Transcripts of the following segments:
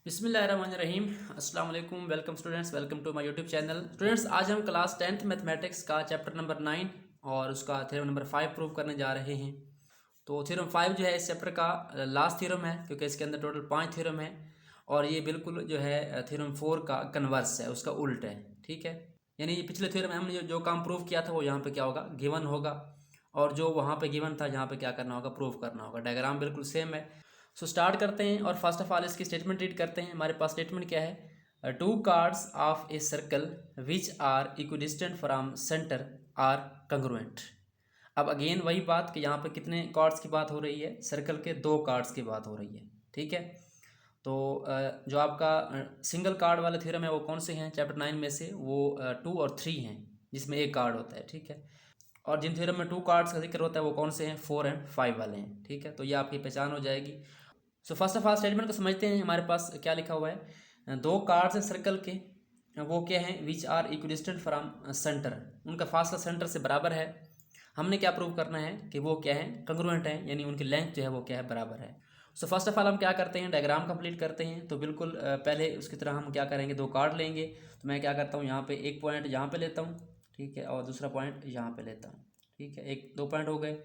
बिस्मिल्लाहिर्रहमानिर्रहीम। अस्सलाम वालेकुम। Welcome students, welcome to my YouTube channel. Students, आज हम क्लास 10th मैथमेटिक्स का चैप्टर नंबर 9 और उसका थ्योरम नंबर 5 प्रूव करने जा रहे हैं। तो थ्योरम 5 जो है इस चैप्टर का लास्ट थ्योरम है, क्योंकि इसके अंदर टोटल 5 थ्योरम है और ये बिल्कुल जो है थ्योरम 4 का कन्वर्स है, उसका उल्ट है। ठीक है, यानी ये पिछले थ्योरम में हमने जो काम प्रूव किया था वो यहाँ पे क्या होगा, गिवन होगा, और जो वहाँ पे गिवन था यहाँ पे क्या करना होगा, प्रूव करना होगा। डायग्राम बिल्कुल सेम है। सो स्टार्ट करते हैं और फर्स्ट ऑफ ऑल इसकी स्टेटमेंट रीड करते हैं। हमारे पास स्टेटमेंट क्या है, two chords of a circle which are equidistant from centre are congruent. अब अगेन वही बात कि यहाँ पे कितने कार्ड्स की बात हो रही है, सर्कल के 2 कार्ड्स की बात हो रही है। ठीक है, तो जो आपका सिंगल कार्ड वाले थ्योरम है वो कौन से हैं चैप्टर 9 में से, वो 2 और 3 हैं, जिसमें एक कार्ड होता है। ठीक है, और जिन थ्योरम में 2 कार्ड्स का जिक्र होता है वो कौन से हैं, 4 एंड 5 वाले हैं। ठीक है, तो ये आपकी पहचान हो जाएगी। So first of all statement को समझते हैं। हमारे पास क्या लिखा हुआ है, 2 कार्ड्स हैं सर्कल के, वो क्या हैं, which are equidistant from centre, उनका फासला सेंटर से बराबर है। हमने क्या प्रूव करना है कि वो क्या है, कंग्रुएंट है, यानी उनकी लेंथ जो है वो क्या है, बराबर है। सो फर्स्ट ऑफ ऑल हम क्या करते हैं, डायग्राम कंप्लीट करते हैं। तो बिल्कुल पहले उसकी तरह हम क्या करेंगे, 2 कार्ड लेंगे। तो मैं क्या करता हूँ, यहाँ पे एक पॉइंट यहाँ पे लेता हूँ, ठीक है, और दूसरा पॉइंट यहाँ पे लेता हूँ। ठीक है, एक 2 पॉइंट हो गए।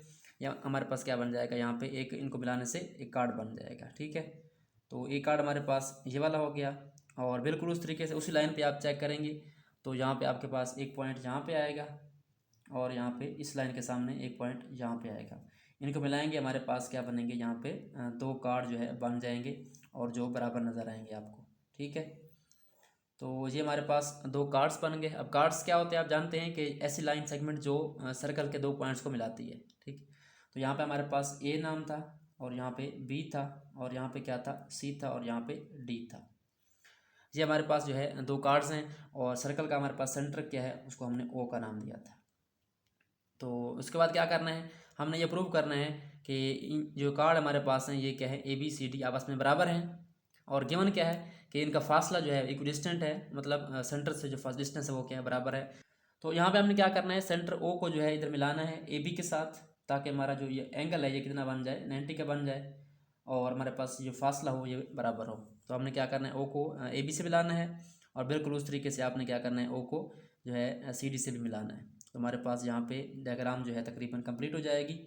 या हमारे पास क्या बन जाएगा, यहाँ पे एक इनको मिलाने से एक कार्ड बन जाएगा। ठीक है, तो एक कार्ड हमारे पास ये वाला हो गया। और बिल्कुल उस तरीके से उसी लाइन पे आप चेक करेंगे तो यहाँ पे आपके पास एक पॉइंट यहाँ पे आएगा और यहाँ पे इस लाइन के सामने एक पॉइंट यहाँ पे आएगा। इनको मिलाएंगे, हमारे पास क्या बनेंगे, यहाँ पे 2 कार्ड जो है बन जाएंगे और जो बराबर नज़र आएंगे आपको। ठीक है, तो ये हमारे पास 2 कार्ड्स बन गए। अब कार्ड्स क्या होते हैं आप जानते हैं कि ऐसी लाइन सेगमेंट जो सर्कल के 2 पॉइंट्स को मिलाती है। ठीक, तो यहाँ पे हमारे पास ए नाम था और यहाँ पे बी था और यहाँ पे क्या था, सी था और यहाँ पे डी था। ये हमारे पास जो है 2 कार्ड्स हैं और सर्कल का हमारे पास सेंटर क्या है, उसको हमने ओ का नाम दिया था। तो उसके बाद क्या करना है, हमने ये प्रूव करना है कि जो कार्ड हमारे पास हैं ये क्या है, ए बी सी डी आपस में बराबर हैं। और गिवन क्या है कि इनका फासला जो है इक्विडिस्टेंट है, मतलब सेंटर से जो फर्स्ट डिस्टेंस है वो क्या है, बराबर है। तो यहाँ पे हमने क्या करना है, सेंटर ओ को जो है इधर मिलाना है ए बी के साथ, ताकि हमारा जो ये एंगल है ये कितना बन जाए, 90 का बन जाए और हमारे पास जो फासला हो ये बराबर हो। तो हमने क्या करना है, ओ को ए बी से मिलाना है और बिल्कुल उस तरीके से आपने क्या करना है, ओ को जो है सी डी से भी मिलाना है। तो हमारे पास यहाँ पे डायग्राम जो है तकरीबन कंप्लीट हो जाएगी।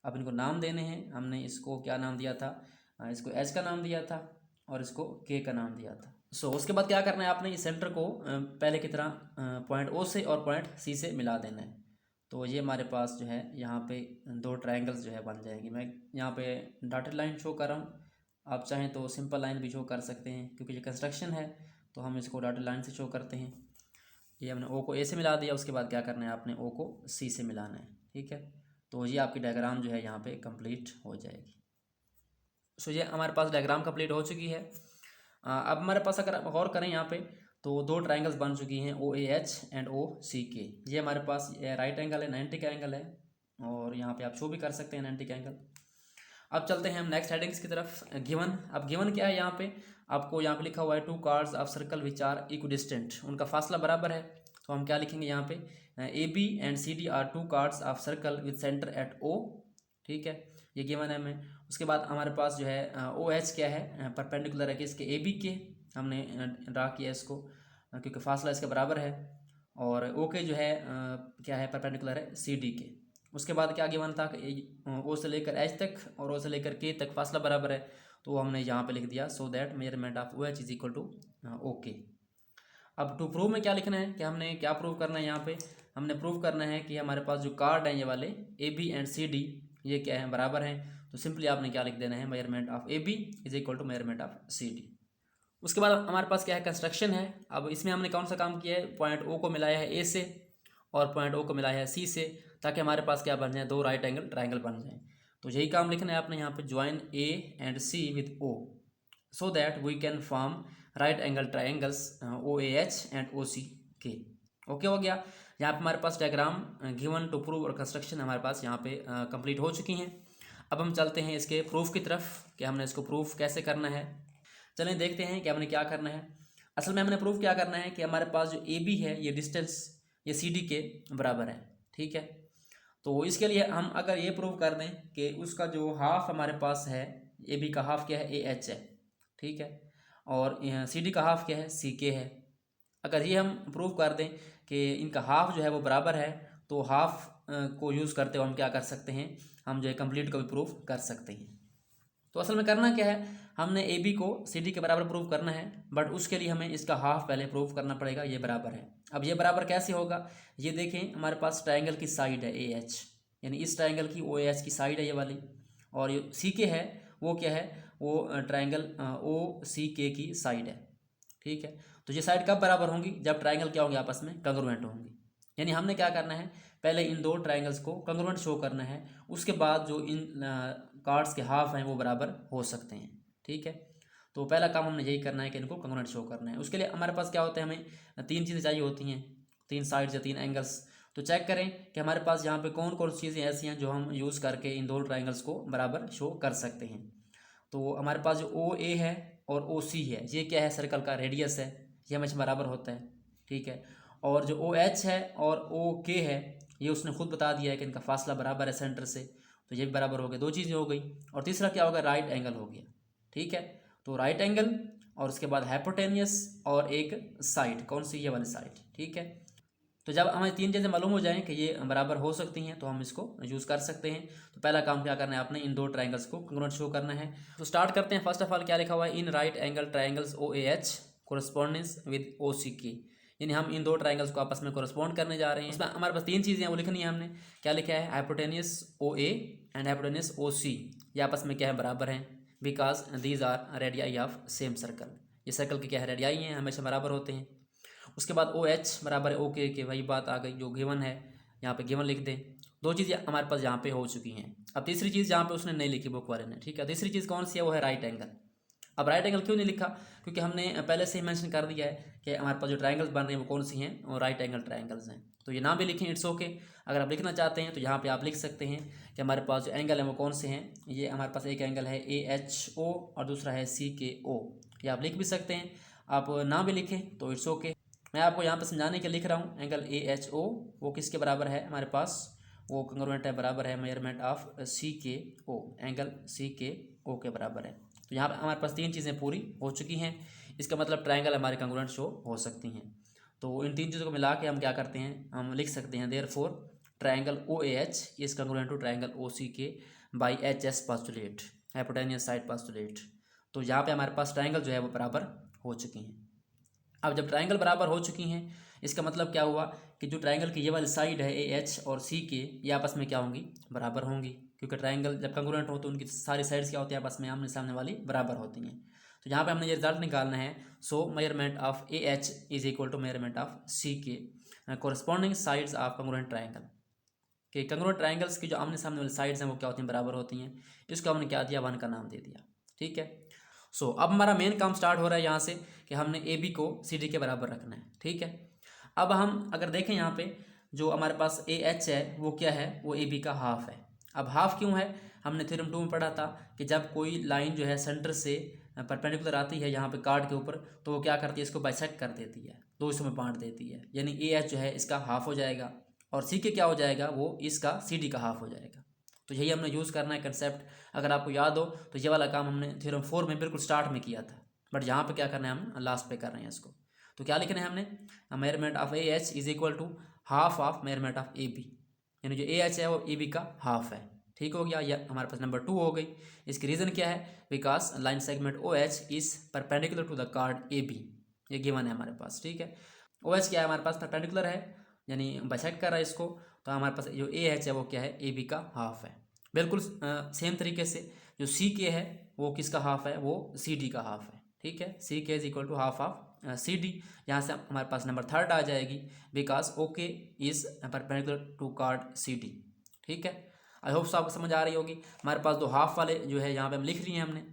अब इनको नाम देने हैं। हमने इसको क्या नाम दिया था, इसको एच का नाम दिया था और इसको के का नाम दिया था। सो उसके बाद क्या करना है, आपने इस सेंटर को पहले की तरह पॉइंट ओ से और पॉइंट सी से मिला देना है। तो ये हमारे पास जो है यहाँ पे 2 ट्रायंगल्स जो है बन जाएंगे। मैं यहाँ पे डॉटेड लाइन शो कर रहा हूँ, आप चाहें तो सिंपल लाइन भी शो कर सकते हैं, क्योंकि ये कंस्ट्रक्शन है तो हम इसको डॉटेड लाइन से शो करते हैं। ये हमने ओ को ए से मिला दिया, उसके बाद क्या करना है, आपने ओ को सी से मिलाना है। ठीक है, तो ये आपकी डायग्राम जो है यहाँ पे कंप्लीट हो जाएगी। सो ये हमारे पास डायग्राम कंप्लीट हो चुकी है। अब हमारे पास अगर आप गौर करें यहाँ पे तो 2 ट्राइंगल्स बन चुकी हैं, ओ A H and O C के। ये हमारे पास राइट एंगल है, 90 का एंगल है और यहाँ पे आप शो भी कर सकते हैं 90 का एंगल। अब चलते हैं हम नेक्स्ट हेडिंग्स की तरफ। गिवन, अब गिवन क्या है, यहाँ पे आपको यहाँ पे लिखा हुआ है 2 chords of circle which are equidistant, उनका फासला बराबर है। तो हम क्या लिखेंगे यहाँ पे, A B and C D are 2 chords of circle with centre at O. ठीक है, ये गिवन है हमें। उसके बाद हमारे पास जो है ओ एच क्या है, परपेंडिकुलर है कि इसके ए बी के, हमने ड्रा किया इसको क्योंकि फासला इसके बराबर है। और ओ के जो है क्या है, परपेंडिकुलर है सी डी के। उसके बाद क्या गिवन था कि ओ से लेकर एच तक और ओ से लेकर के तक फासला बराबर है। तो हमने यहाँ पे लिख दिया, so that measurement of O H is equal to O K. अब टू प्रूव में क्या लिखना है कि हमने क्या प्रूव करना है, यहाँ पे हमने प्रूव करना है कि हमारे पास जो कार्ड हैं ये वाले A B and C D ये क्या है, बराबर हैं। तो सिंपली आपने क्या लिख देना है, measurement of A B is equal to measurement of C D. उसके बाद हमारे पास क्या है, कंस्ट्रक्शन है। अब इसमें हमने कौन सा काम किया है, पॉइंट ओ को मिलाया है ए से और पॉइंट ओ को मिलाया है सी से, ताकि हमारे पास क्या बन जाए, 2 राइट एंगल ट्राइंगल बन जाए। तो यही काम लिखना है आपने यहाँ पे, join A and C with O so that we can form right angle triangles O A H and O C K. Okay हो गया। यहाँ पे हमारे पास डायग्राम गिवन टू प्रूव और कंस्ट्रक्शन हमारे पास यहाँ पे कंप्लीट हो चुकी हैं। अब हम चलते हैं इसके प्रूफ की तरफ कि हमने इसको प्रूफ कैसे करना है। चलें देखते हैं कि हमने क्या करना है। असल में हमने प्रूफ क्या करना है कि हमारे पास जो ए बी है ये डिस्टेंस ये सी डी के बराबर है। ठीक है, तो इसके लिए हम अगर ये प्रूव कर दें कि उसका जो हाफ हमारे पास है, ए बी का हाफ क्या है, ए एच है। ठीक है, और सी डी का हाफ क्या है, सी के है। अगर ये हम प्रूव कर दें कि इनका हाफ जो है वो बराबर है, तो हाफ को यूज़ करते हुए हम क्या कर सकते हैं, हम जो है कंप्लीट को भी प्रूव कर सकते हैं। तो असल में करना क्या है, हमने ए बी को सी डी के बराबर प्रूव करना है, बट उसके लिए हमें इसका हाफ पहले प्रूव करना पड़ेगा, ये बराबर है। अब ये बराबर कैसे होगा, ये देखें हमारे पास ट्रायंगल की साइड है ए एच, यानी इस ट्रायंगल की ओ एच की साइड है ये वाली, और ये सी के है वो क्या है, वो ट्रायंगल ओ सी के की साइड है। ठीक है, तो ये साइड कब बराबर होंगी, जब ट्रायंगल क्या होंगे, आपस में कंग्रुएंट होंगे। यानी हमने क्या करना है, पहले इन दो ट्रायंगल्स को कंग्रुएंट शो करना है, उसके बाद जो इन कार्ड्स के हाफ हैं वो बराबर हो सकते हैं। ठीक है, तो पहला काम हमने यही करना है कि इनको कंग्रुएंट शो करना है। उसके लिए हमारे पास क्या होता है, हमें तीन चीज़ें चाहिए होती हैं, तीन साइड्स या तीन एंगल्स। तो चेक करें कि हमारे पास यहाँ पे कौन कौन सी चीज़ें ऐसी हैं जो हम यूज़ करके इन दो ट्रायंगल्स को बराबर शो कर सकते हैं। तो हमारे पास जो ओ ए है और ओ सी है, ये क्या है, सर्कल का रेडियस है, ये हमेशा बराबर होता है। ठीक है, और जो ओ एच है और ओ के है, ये उसने खुद बता दिया है कि इनका फासला बराबर है सेंटर से, तो ये भी बराबर हो गए, दो चीज़ें हो गई। और तीसरा क्या होगा, राइट एंगल हो गया। ठीक है, तो राइट एंगल और उसके बाद हाइपोटेनियस और एक साइड, कौन सी, ये वाली साइड। ठीक है, तो जब हमें तीन चीज़ें मालूम हो जाएं कि ये बराबर हो सकती हैं, तो हम इसको यूज़ कर सकते हैं। तो पहला काम क्या करना है, आपने इन दो ट्रायंगल्स को कंग्रुएंट शो करना है। तो स्टार्ट करते हैं। फर्स्ट ऑफ ऑल क्या लिखा हुआ है, in right angle triangles O A H correspondence with O C K, यानी हम इन दो ट्रायंगल्स को आपस में कोरस्पॉन्ड करने जा रहे हैं। इसमें हमारे पास तीन चीज़ें हैं वो लिखनी है हमने। क्या लिखा है, hypotenuse O A and hypotenuse O C, ये आपस में क्या है, बराबर हैं, because these are radii of same circle. ये सर्कल के क्या है, रेडियाई हैं, हमेशा बराबर होते हैं। उसके बाद ओ एच बराबर है ओ के, वही बात आ गई जो गिवन है, यहाँ पे गिवन लिख दें। दो चीज़ें हमारे पास यहाँ पे हो चुकी हैं। अब तीसरी चीज़ जहाँ पे उसने नहीं लिखी बुक वाले ने, ठीक है, तीसरी चीज़ कौन सी है, वो है राइट एंगल। अब राइट एंगल क्यों नहीं लिखा, क्योंकि हमने पहले से ही मेंशन कर दिया है कि हमारे पास जो ट्रायंगल्स बन रहे हैं वो कौन सी हैं, और राइट एंगल ट्रायंगल्स हैं। तो ये नाम भी लिखें, इट्स ओके। अगर आप लिखना चाहते हैं तो यहाँ पे आप लिख सकते हैं कि हमारे पास जो एंगल है वो कौन से हैं। ये हमारे पास एक एंगल है ए एच ओ और दूसरा है सी के ओ, ये आप लिख भी सकते हैं। आप ना भी लिखें तो इट्स ओके। मैं आपको यहाँ पे समझाने के लिख रहा हूँ। एंगल ए एच ओ वो किसके बराबर है हमारे पास, वो कंग्रुएंट है, बराबर है मेजरमेंट ऑफ सी के ओ, एंगल सी के ओ के बराबर है। तो यहाँ पे हमारे पास तीन चीज़ें पूरी हो चुकी हैं। इसका मतलब ट्रायंगल हमारे कंग्रुएंट शो हो सकती हैं। तो इन तीन चीज़ों को मिला के हम क्या करते हैं, हम लिख सकते हैं therefore triangle O A H is congruent to triangle O C K by H S postulate, hypotenuse side postulate. तो यहाँ पे हमारे पास ट्रायंगल जो है वो बराबर हो चुकी हैं। अब जब ट्रायंगल बराबर हो चुकी हैं, इसका मतलब क्या हुआ कि जो ट्रायंगल की ये वाली साइड है ए एच और सी के, ये आपस में क्या होंगी, बराबर होंगी। क्योंकि ट्रायंगल जब कंग्रुएंट हो तो उनकी सारी साइड्स क्या होती हैं, आपस में आमने सामने वाली बराबर होती हैं। तो यहाँ पे हमने ये रिजल्ट निकालना है। So measurement of A H is equal to measurement of C K corresponding sides of congruent triangle, कि कंग्रुएंट ट्रायंगल्स की जो आमने सामने वाली साइड्स हैं वो क्या होती हैं, बराबर होती हैं। इसको हमने क्या दिया, 1 का नाम दे दिया। ठीक है, सो अब हमारा मेन काम स्टार्ट हो रहा है यहाँ से कि हमने ए बी को सी डी के बराबर रखना है। ठीक है, अब हम अगर देखें यहाँ पे जो हमारे पास ए एच है वो क्या है, वो ए बी का हाफ है। अब हाफ क्यों है, हमने थ्योरम 2 में पढ़ा था कि जब कोई लाइन जो है सेंटर से परपेंडिकुलर आती है यहाँ पे कार्ड के ऊपर, तो वो क्या करती है, इसको बाइसेक्ट कर देती है, दो हिस्सों में बांट देती है। यानी ए एच जो है इसका हाफ हो जाएगा और सी के क्या हो जाएगा, वो इसका सी डी का हाफ हो जाएगा। तो यही हमने यूज़ करना है कंसेप्ट। अगर आपको याद हो तो ये वाला काम हमने थ्योरम 4 में बिल्कुल स्टार्ट में किया था, बट यहाँ पे क्या करना है, हम लास्ट पे कर रहे हैं इसको। तो क्या लिखना है हमने, measurement of A H is equal to half of measurement of A B, यानी जो ए एच है वो ए बी का हाफ है। ठीक हो गया, यह हमारे पास नंबर 2 हो गई। इसकी रीज़न क्या है, because line segment O H is perpendicular to the chord A B, ये गिवन है हमारे पास। ठीक है, ओ एच क्या है हमारे पास, परपेंडिकुलर है, यानी बाइसेक्ट कर रहा है इसको। तो हमारे पास जो ए एच है वो क्या है, ए बी का हाफ है। बिल्कुल सेम तरीके से जो सी के है वो किसका हाफ है, वो सी डी का हाफ है। ठीक है, C K is equal to half of C D. यहाँ से हमारे पास नंबर 3 आ जाएगी, because O K is perpendicular to chord C D. ठीक है, आई होप आपको समझ आ रही होगी। हमारे पास दो हाफ वाले जो है यहाँ पे हम लिख लिए हैं हमने।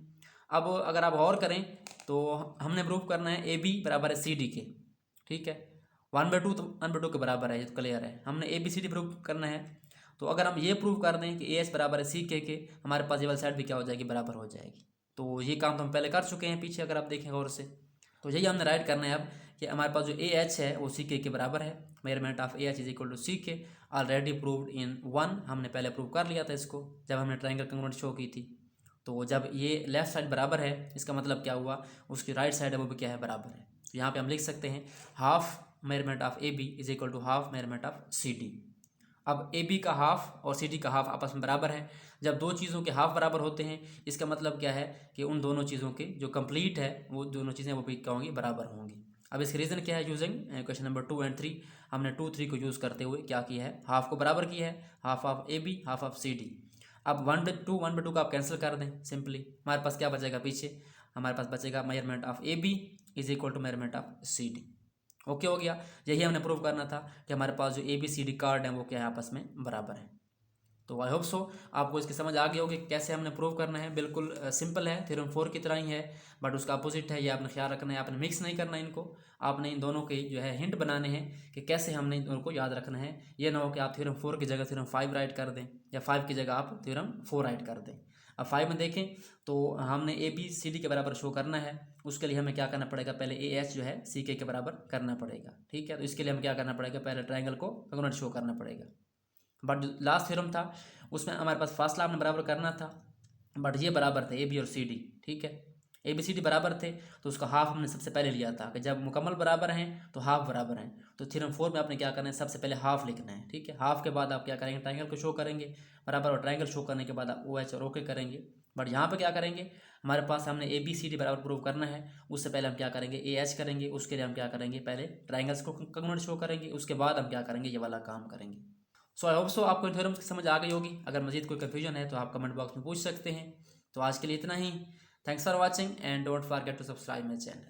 अब अगर आप और करें तो हमने प्रूव करना है ए बी बराबर है सी डी के। ठीक है, 1/2 तो 1/2 के बराबर है, ये तो क्लियर है। हमने A B C D prove करना है। तो अगर हम ये प्रूव कर दें कि ए एच बराबर है सी के, हमारे पास ये वाली साइड भी क्या हो जाएगी, बराबर हो जाएगी। तो ये काम तो हम पहले कर चुके हैं पीछे, अगर आप देखें गौर से। तो यही हमने राइट करना है अब कि हमारे पास जो ए एच है वो सी के बराबर है। Measurement of A H is equal to C K, already proved इन 1, हमने पहले प्रूव कर लिया था इसको जब हमने ट्रायंगल कंग्रुएंट शो की थी। तो जब ये लेफ्ट साइड बराबर है इसका मतलब क्या हुआ, उसकी राइट साइड है वो भी क्या है, बराबर है। तो यहाँ पे हम लिख सकते हैं half measurement of A B is equal to half measurement of C D. अब ए बी का हाफ और सी डी का हाफ आपस में बराबर है। जब दो चीज़ों के हाफ बराबर होते हैं इसका मतलब क्या है कि उन दोनों चीज़ों के जो कंप्लीट है वो दोनों चीज़ें वो भी क्या होंगी, बराबर होंगी। अब इसके रीज़न क्या है, यूजिंग क्वेश्चन नंबर 2 एंड 3 हमने 2, 3 को यूज़ करते हुए क्या किया है, हाफ को बराबर किया है, half of A B half of C D. अब 1/2 का आप कैंसिल कर दें सिंपली, हमारे पास क्या बचेगा, पीछे हमारे पास बचेगा measurement of A B is equal to measurement of C D. Okay हो गया। यही हमने प्रूव करना था कि हमारे पास जो A B C D chord है वो क्या है, आपस में बराबर है। तो आई होप सो आपको इसकी समझ आ गई होगी कैसे हमने प्रूव करना है। बिल्कुल सिंपल है, थ्योरम 4 की तरह ही है, बट उसका अपोजिट है। ये आपने ख्याल रखना है, आपने मिक्स नहीं करना है इनको, आपने इन दोनों के जो है हिंट बनाने हैं कि कैसे हमने इन दोनों को याद रखना है। ये ना हो कि आप थ्योरम 4 की जगह थ्योरम 5 राइट कर दें या 5 की जगह आप थ्योरम 4 राइट कर दें। अब 5 में देखें तो हमने ए बी सी डी के बराबर शो करना है, उसके लिए हमें क्या करना पड़ेगा, पहले ए एच जो है सी के बराबर करना पड़ेगा। ठीक है, तो इसके लिए हमें क्या करना पड़ेगा, पहले ट्रायंगल को कॉन्ग्रुएंट शो करना पड़ेगा। बट जो लास्ट थ्योरम था उसमें हमारे पास फासला हमने बराबर करना था, बट ये बराबर थे ए बी और सी डी। ठीक है, ए बी सी डी बराबर थे तो उसका हाफ हमने सबसे पहले लिया था कि जब मुकम्मल बराबर हैं तो हाफ बराबर हैं। तो थ्योरम 4 में आपने क्या करना है, सबसे पहले हाफ लिखना है। ठीक है, हाफ के बाद आप क्या करेंगे, ट्रायंगल को शो करेंगे बराबर, और ट्रायंगल शो करने के बाद आप ओ एच और ओके करेंगे। बट यहाँ पे क्या करेंगे, हमारे पास हमने ए बी सी डी बराबर प्रूव करना है, उससे पहले हम क्या करेंगे, ए एच करेंगे। उसके लिए हम क्या करेंगे, पहले ट्रायंगल्स को कॉन्ग्रुएंट शो करेंगे, उसके बाद हम क्या करेंगे, ये वाला काम करेंगे। सो आई होप सो आपको थ्योरम समझ आ गई होगी। अगर मजीद कोई कन्फ्यूजन है तो आप कमेंट बॉक्स में पूछ सकते हैं। तो आज के लिए इतना ही। Thanks for watching and don't forget to subscribe my channel.